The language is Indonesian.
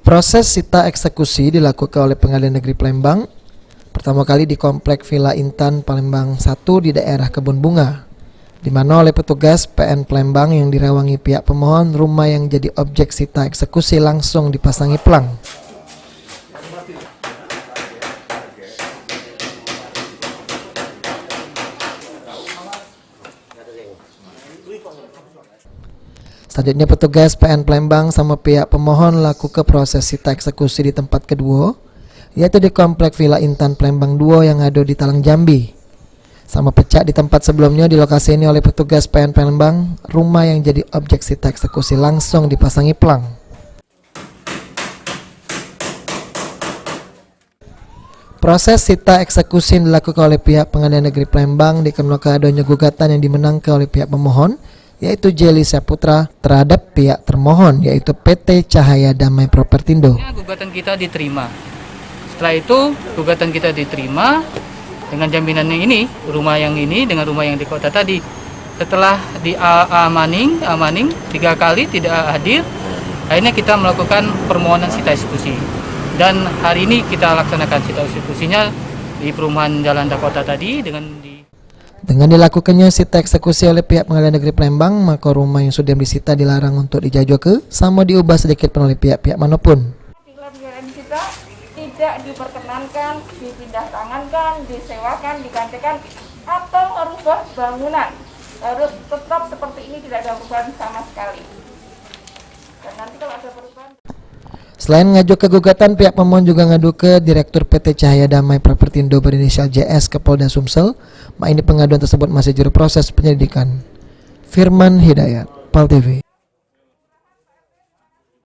Proses sita eksekusi dilakukan oleh Pengadilan Negeri Palembang pertama kali di Komplek Villa Intan Palembang 1 di daerah Kebun Bunga, di mana oleh petugas PN Palembang yang dirawangi pihak pemohon rumah yang jadi objek sita eksekusi langsung dipasangi pelang. Selanjutnya petugas PN Palembang sama pihak pemohon laku ke proses sita eksekusi di tempat kedua, yaitu di Komplek Villa Intan Palembang 2 yang ada di Talang Jambi. Sama pecah di tempat sebelumnya di lokasi ini oleh petugas PN Palembang, rumah yang jadi objek sita eksekusi langsung dipasangi pelang. Proses sita eksekusi yang dilakukan oleh pihak Pengadilan Negeri Palembang dikarenakan adanya gugatan yang dimenangkan oleh pihak pemohon, yaitu Jeli Saputra terhadap pihak termohon, yaitu PT Cahaya Damai Propertindo. Gugatan kita diterima. Setelah itu gugatan kita diterima dengan jaminan yang ini, rumah yang ini dengan rumah yang di kota tadi. Setelah diamaning 3 kali tidak hadir, akhirnya kita melakukan permohonan sita eksekusi. Dan hari ini kita laksanakan sita eksekusinya di perumahan Jalan Dakota tadi Dengan dilakukannya sita eksekusi oleh pihak Pengadilan Negeri Palembang, maka rumah yang sudah disita dilarang untuk dijajah ke sama diubah sedikit pun oleh pihak-pihak manapun. Negara kita tidak diperkenankan dipindah tangankan, disewakan, digantikan atau merubah bangunan. Harus tetap seperti ini, tidak ada perubahan sama sekali. Dan nanti kalau ada perubahan. Selain ngaju ke gugatan, pihak pemohon juga ngadu ke Direktur PT Cahaya Damai Propertindo berinisial JS ke Polda Sumsel. Ini pengaduan tersebut masih juru proses penyelidikan. Firman Hidayat, PAL TV.